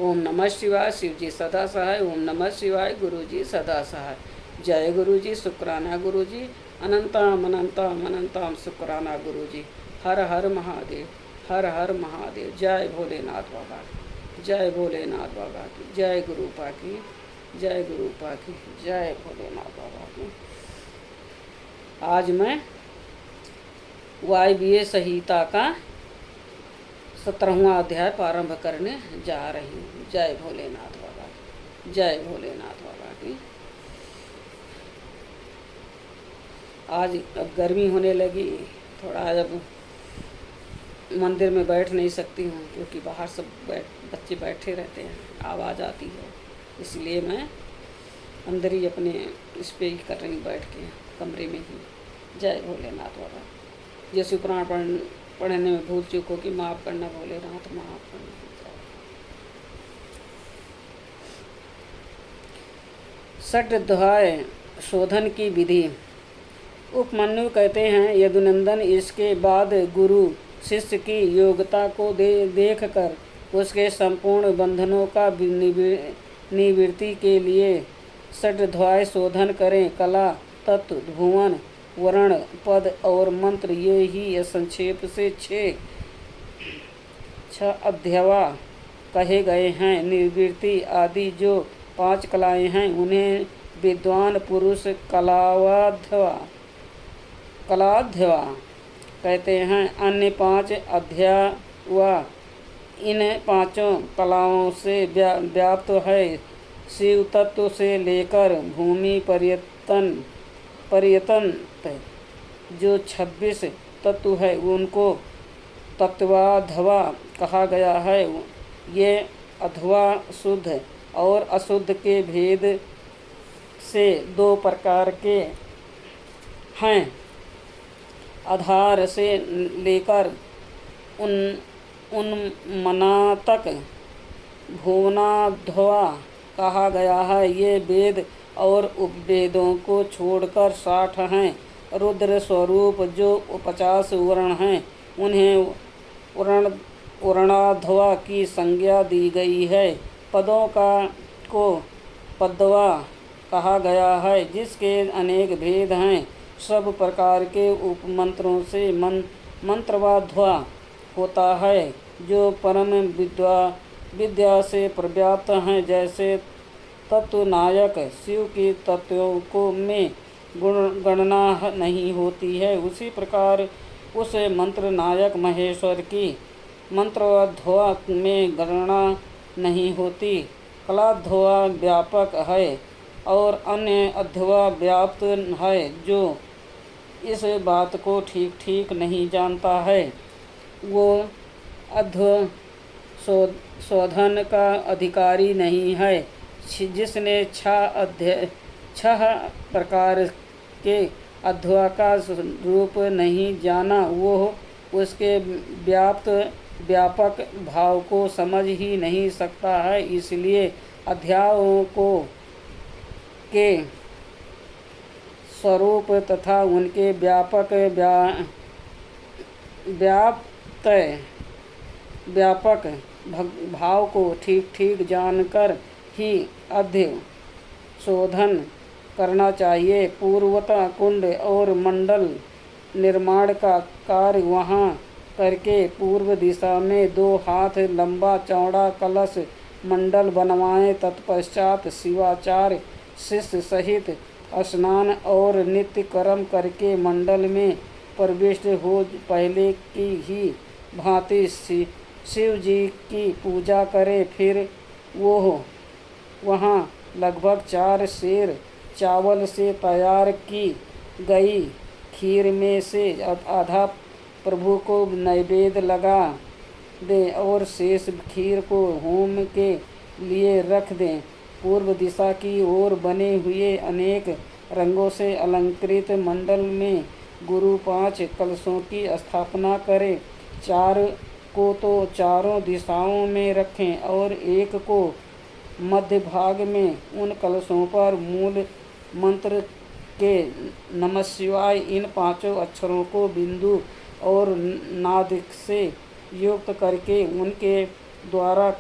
ओम नमः शिवाय। शिव जी सदा सहाय। ओम नमः शिवाय। गुरु जी सदा सहाय। जय गुरु जी। शुक्राना गुरु जी। अनंतम अनंतम अनंतम शुक्राना गुरु जी। हर हर महादेव। हर हर महादेव। जय भोलेनाथ बाबा की। जय भोलेनाथ बाबा की। जय गुरुपा की। जय गुरुपा की। जय भोलेनाथ बाबा की। आज मैं वायवीय संहिता का 17वां अध्याय प्रारंभ करने जा रही हूँ। जय भोलेनाथ बाबा की। जय भोलेनाथ बाबा की। आज अब गर्मी होने लगी, थोड़ा जब मंदिर में बैठ नहीं सकती हूँ क्योंकि बाहर सब बच्चे बैठे रहते हैं, आवाज़ आती है, इसलिए मैं अंदर ही अपने इस पे ही कर रही हूँ, बैठ के कमरे में ही। जय भोलेनाथ बाबा। जैसे पुराण पढ़ने में भूल चूक हो कि माफ़ करना भोलेनाथ, माफ़ करना। षड्ध्याय शोधन की विधि। उपमन्यु कहते हैं, यदुनंदन, इसके बाद गुरु शिष्य की योग्यता को देखकर उसके संपूर्ण बंधनों का निवृत्ति के लिए षड्ध्याय शोधन करें। कला, तत्व, भुवन, वर्ण, पद और मंत्र, ये ही संक्षेप से छह अध्याय कहे गए हैं। निवृत्ति आदि जो 5 कलाएं हैं उन्हें विद्वान पुरुष कलाध्या कहते हैं। अन्य 5 अध्याय इन 5 कलाओं से व्याप्त है। शिव तत्व से लेकर भूमि पर्यटन जो 26 तत्व है उनको तत्वाध्वा कहा गया है। ये अध्वा शुद्ध और अशुद्ध के भेद से 2 प्रकार के हैं। आधार से लेकर उन्मना तक भुवनाध्वा कहा गया है। ये वेद और उपवेदों को छोड़कर 60 हैं। रुद्र स्वरूप जो 50 वर्ण हैं उन्हें वर्णाध्वा की संज्ञा दी गई है। पदों को पद्वा कहा गया है, जिसके अनेक भेद हैं। सब प्रकार के उपमंत्रों से मंत्रवाध्वा होता है, जो परम विद्या से पर्याप्त हैं। जैसे तत्वनायक शिव की तत्वों को में गणना नहीं होती है, उसी प्रकार उस मंत्र नायक महेश्वर की मंत्रध्वा में गणना नहीं होती। कलाध्वा व्यापक है और अन्य अध्वा व्याप्त है। जो इस बात को ठीक ठीक नहीं जानता है वो अध्व शोधन का अधिकारी नहीं है। जिसने 6 प्रकार के अध्वा का रूप नहीं जाना, वो उसके व्यापक भाव को समझ ही नहीं सकता है। इसलिए अध्यायों के स्वरूप तथा उनके व्यापक भाव को ठीक ठीक जानकर ही अध्यय शोधन करना चाहिए। पूर्वतः कुंड और मंडल निर्माण का कार्य वहाँ करके पूर्व दिशा में 2 हाथ लंबा चौड़ा कलश मंडल बनवाएं। तत्पश्चात शिवाचार्य शिष्य सहित स्नान और नित्य कर्म करके मंडल में प्रविष्ट हो पहले की ही भांति शिव जी की पूजा करे। फिर वो वहाँ लगभग 4 सेर चावल से तैयार की गई खीर में से आधा प्रभु को नैवेद्य लगा दे और शेष खीर को होम के लिए रख दें। पूर्व दिशा की ओर बने हुए अनेक रंगों से अलंकृत मंडल में गुरु 5 कलशों की स्थापना करें। 4 को तो चारों दिशाओं में रखें और एक को मध्य भाग में। उन कलशों पर मूल मंत्र के नमः शिवाय इन 5 अक्षरों को बिंदु और नाद से युक्त करके उनके द्वारा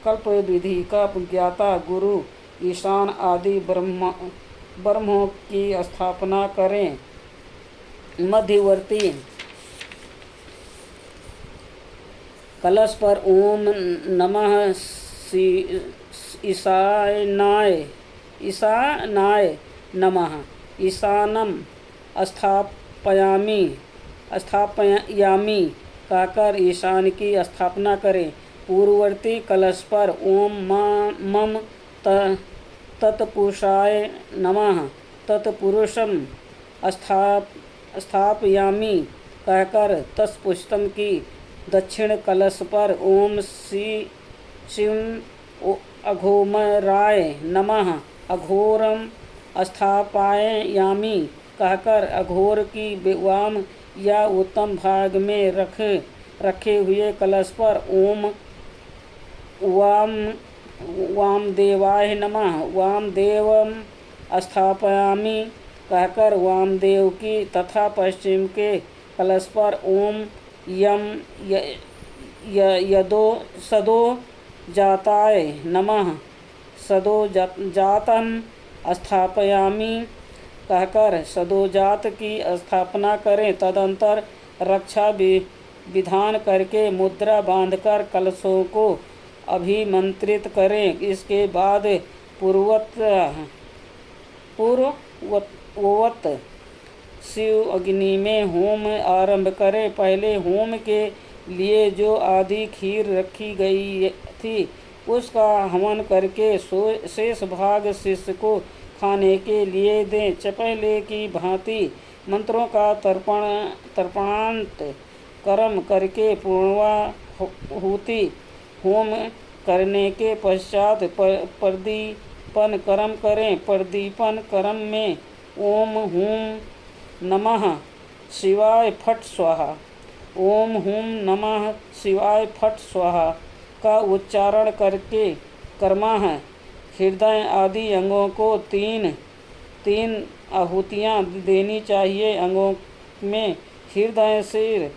कल्प विधि का ज्ञाता गुरु ईशान आदि ब्रह्मों की स्थापना करें। मध्यवर्ती कलश पर ओम नमः ईशानाय नमः ईशानम स्थापयामी कहकर ईशान की स्थापना करें। पूर्ववर्ती कलश पर ओम मम तत्पुरुषाय नमः तत्पुरुषम स्थापयामी कहकर तत्पुरुषम की दक्षिण कलश पर ओम शिव अघोमराय नमः अघोरम स्थापयामी कहकर अघोर की वाम या उत्तम भाग में रखे हुए कलश पर ओम वामदेवाय नमः वामदेवम स्थापयामी कहकर वामदेव की तथा पश्चिम के कलश पर ओम यम सदो जाताय नमः सदो जातम स्थापयामी कहकर सदोजात की स्थापना करें। तदंतर रक्षा विधान करके मुद्रा बांधकर कलशों को अभिमंत्रित करें। इसके बाद पूर्ववत शिव अग्नि में होम आरंभ करें। पहले होम के लिए जो आदि खीर रखी गई थी उसका हवन करके शेष भाग शिष्य को खाने के लिए दें। चपले की भांति मंत्रों का तर्पणांत कर्म करके पूर्णाहुति होम करने के पश्चात प्रदीपन कर्म करें। प्रदीपन कर्म में ओम हूं नमः शिवाय फट स्वाहा ओम हूं नमः शिवाय फट स्वाहा का उच्चारण करके कर्मा है। हृदय आदि अंगों को तीन आहुतियाँ देनी चाहिए। अंगों में हृदय, सिर,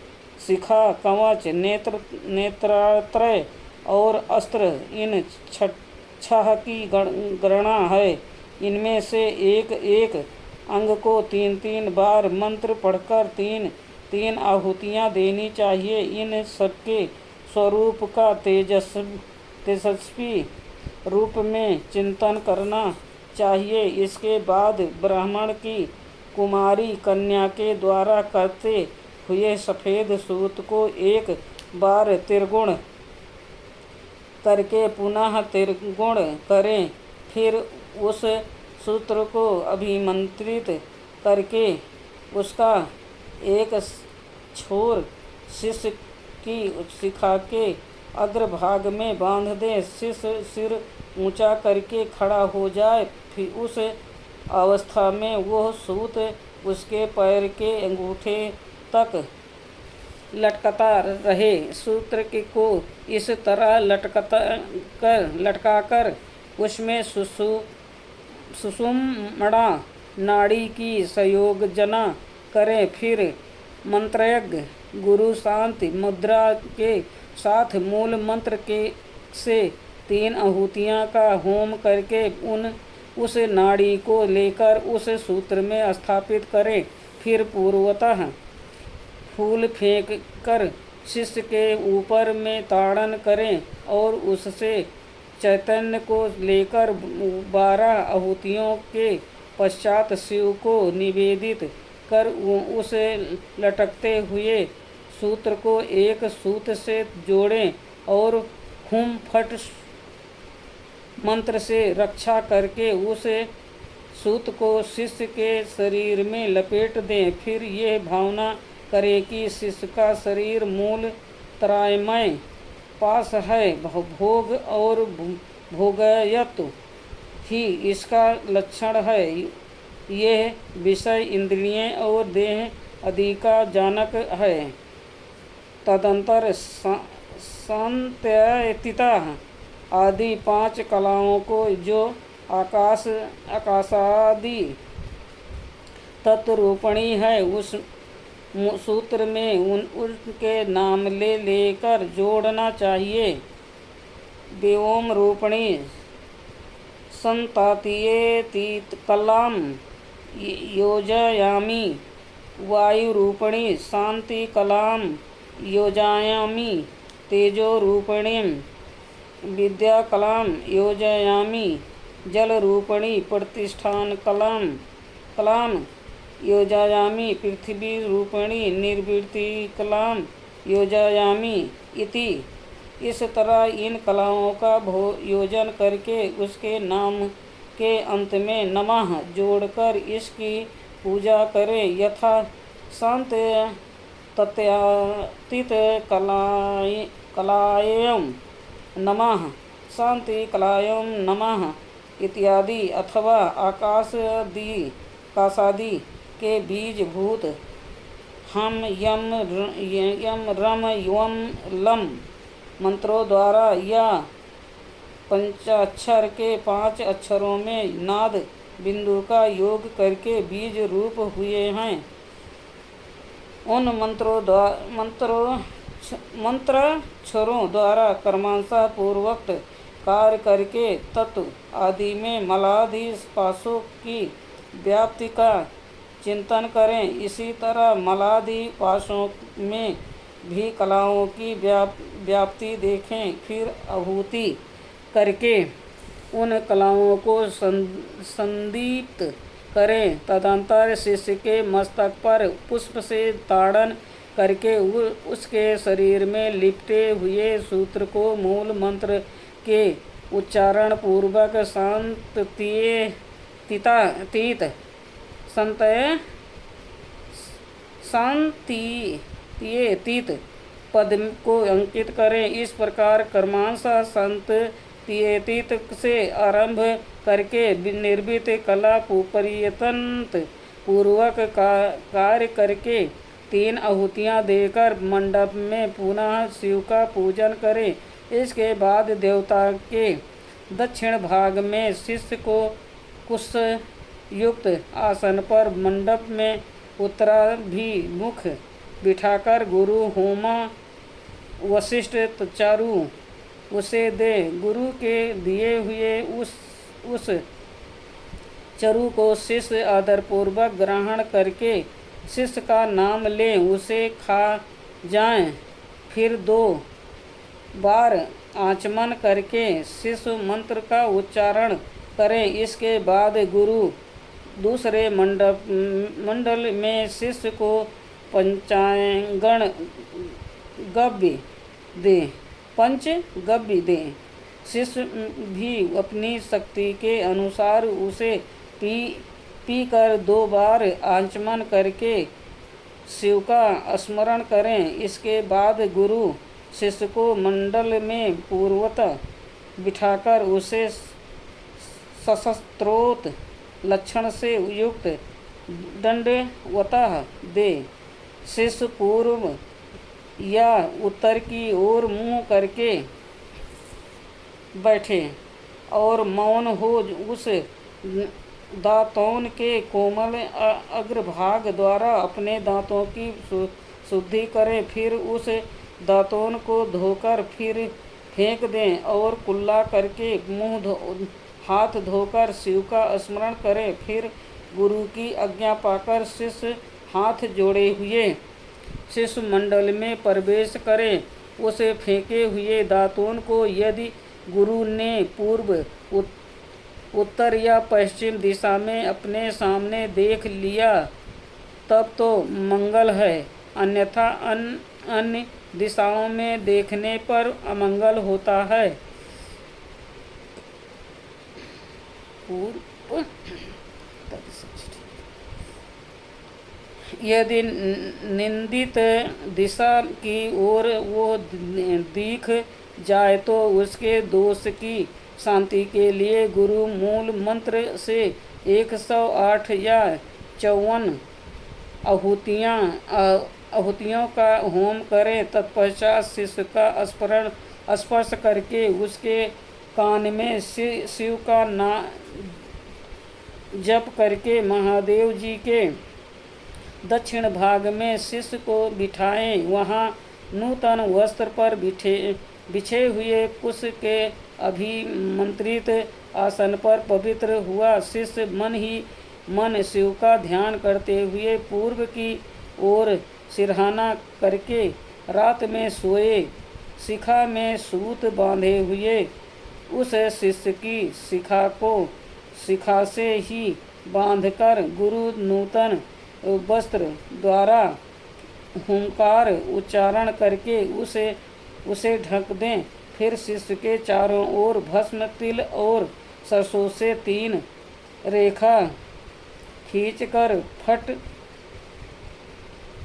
शिखा, कवच, नेत्रात्रय और अस्त्र इन छह की गणना है। इनमें से एक एक अंग को 3-3 बार मंत्र पढ़कर 3-3 आहुतियाँ देनी चाहिए। इन सबके स्वरूप का तेजस्वी रूप में चिंतन करना चाहिए। इसके बाद ब्राह्मण की कुमारी कन्या के द्वारा करते हुए सफ़ेद सूत को एक बार त्रिगुण करके पुनः त्रिगुण करें। फिर उस सूत्र को अभिमंत्रित करके उसका एक छोर शिष्य की शिखा के अग्रभाग में बांध दें। शिष्य सिर ऊंचा करके खड़ा हो जाए। फिर उस अवस्था में वह सूत उसके पैर के अंगूठे तक लटकता रहे। सूत्र को इस तरह लटकाकर उसमें सुषुम्ना नाड़ी की संयोजना करें। फिर मंत्रयज्ञ गुरु शांति मुद्रा के साथ मूल मंत्र से 3 आहुतियाँ का होम करके उस नाड़ी को लेकर उस सूत्र में स्थापित करें। फिर पूर्वतः फूल फेंक कर शिष्य के ऊपर में ताड़न करें और उससे चैतन्य को लेकर 12 आहुतियों के पश्चात शिव को निवेदित कर उसे लटकते हुए सूत्र को एक सूत से जोड़ें और हुम फट मंत्र से रक्षा करके उस सूत को शिष्य के शरीर में लपेट दें। फिर ये भावना करें कि शिष्य का शरीर मूल त्रायमय पास है। भोग और भोगयत्व ही इसका लक्षण है। यह विषय इंद्रियें और देह अधिकाजनक है। तदंतर संत्यतिता आदि 5 कलाओं को जो आकाशादि तत्वरूपणी है उस सूत्र में उनके नाम लेकर जोड़ना चाहिए। व्योम रूपिणी संतातीयेतीत कलाम योजयामि। वायुरूपिणी शांति कलाम योजयामि। तेजोरूपिणीं विद्या कलाम योजयामि। जलरूपिणी प्रतिष्ठान कलाम योजयामि। पृथ्वी रूपिणी निर्वृत्ति कलाम योजयामि इति। इस तरह इन कलाओं का योजन करके उसके नाम के अंत में नमः जोड़कर इसकी पूजा करें। यथा शांत तत्यातीत कलायं नमः, शांति कलायं नमः इत्यादि। अथवा आकाशादि के बीजभूत हम यम रम यम लम मंत्रों द्वारा या पंचाक्षर के 5 अक्षरों में नाद बिंदु का योग करके बीज रूप हुए हैं। उन मंत्राक्षरों द्वारा कर्मांशा पूर्वक कार्य करके तत्व आदि में मलादि पाशों की व्याप्ति का चिंतन करें। इसी तरह मलादि पाशों में भी कलाओं की व्याप्ति देखें। फिर आहुति करके उन कलाओं को संदीप्त करें। तदंतर शिष्य के मस्तक पर पुष्प से ताड़न करके उसके शरीर में लिपटे हुए सूत्र को मूल मंत्र के उच्चारण पूर्वक शांतितीत पद को अंकित करें। इस प्रकार कर्मांशा शांतितीत से आरंभ करके निर्मित कला पर्यंत पूर्वक कार्य करके 3 आहुतियाँ देकर मंडप में पुनः शिव का पूजन करें। इसके बाद देवता के दक्षिण भाग में शिष्य को कुश युक्त आसन पर मंडप में उत्तराभिमुख बिठाकर गुरु होमा वशिष्ठ चारु उसे दे। गुरु के दिए हुए उस चरु को शिष्य आदरपूर्वक ग्रहण करके शिष्य का नाम लें, उसे खा जाएं। फिर 2 बार आचमन करके शिष्य मंत्र का उच्चारण करें। इसके बाद गुरु दूसरे मंडल में शिष्य को पंचगव्य दे। शिष्य भी अपनी शक्ति के अनुसार उसे पी कर 2 बार आचमन करके शिव का स्मरण करें। इसके बाद गुरु शिष्य को मंडल में पूर्वतः बिठाकर उसे सशस्त्रोत लक्षण से युक्त दंडवतः दे। शिष्य पूर्व या उत्तर की ओर मुंह करके बैठे और मौन हो उस दांतों के कोमल अग्रभाग द्वारा अपने दांतों की शुद्धि करें। फिर उस दांतों को धोकर फिर फेंक दें और कुल्ला करके हाथ धोकर शिव का स्मरण करें। फिर गुरु की आज्ञा पाकर शिष्य हाथ जोड़े हुए शिष्य मंडल में प्रवेश करें। उसे फेंके हुए दांतों को यदि गुरु ने पूर्व, उत्तर या पश्चिम दिशा में अपने सामने देख लिया तब तो मंगल है, अन्यथा अन्य दिशाओं में देखने पर अमंगल होता है। यदि निंदित दिशा की ओर वो दिख जाए तो उसके दोष की शांति के लिए गुरु मूल मंत्र से 108 या 54 आहुतियों का होम करें। तत्पश्चात शिष्य का स्पर्श करके उसके कान में शिव का नाम जप करके महादेव जी के दक्षिण भाग में शिष्य को बिठाएं। वहाँ नूतन वस्त्र पर बिछे हुए कुश के अभिमंत्रित आसन पर पवित्र हुआ शिष्य मन ही मन शिव का ध्यान करते हुए पूर्व की ओर सिरहाना करके रात में सोए। शिखा में सूत बांधे हुए उस शिष्य की शिखा को शिखा से ही बांधकर गुरु नूतन वस्त्र द्वारा हुंकार उच्चारण करके उसे ढक दें। फिर शिष्य के चारों ओर भस्म तिल और सरसों से 3 रेखा खींचकर फट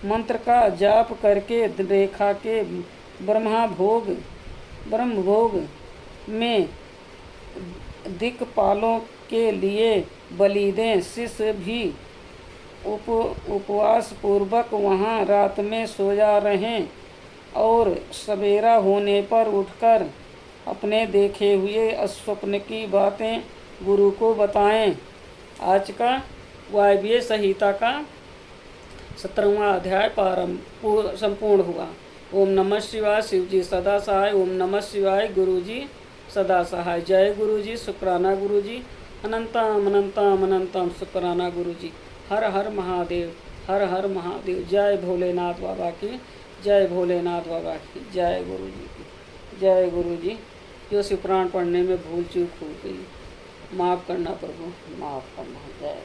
मंत्र का जाप करके रेखा के ब्रह्मभोग में दिक्पालों के लिए बलि दें। शिष्य भी उपवास पूर्वक वहाँ रात में सोया रहें और सवेरा होने पर उठकर अपने देखे हुए स्वप्न की बातें गुरु को बताएं। आज का वायव्य संहिता का 17वां अध्याय संपूर्ण हुआ। ओम नमः शिवाय। शिव जी सदा सहाय। ओम नमः शिवाय। गुरु जी सदा सहाय। जय गुरु जी। शुक्राना गुरु जी। अनंतम अनंतम अनंतम शुक्राना गुरु जी। हर हर महादेव। हर हर महादेव। जय भोलेनाथ बाबा की। जय भोलेनाथ बाबा की। जय गुरु जी की। जय गुरु जी। जो शिव पुराण पढ़ने में भूल चूक हो गई माफ़ करना प्रभु, माफ़ करना। जय।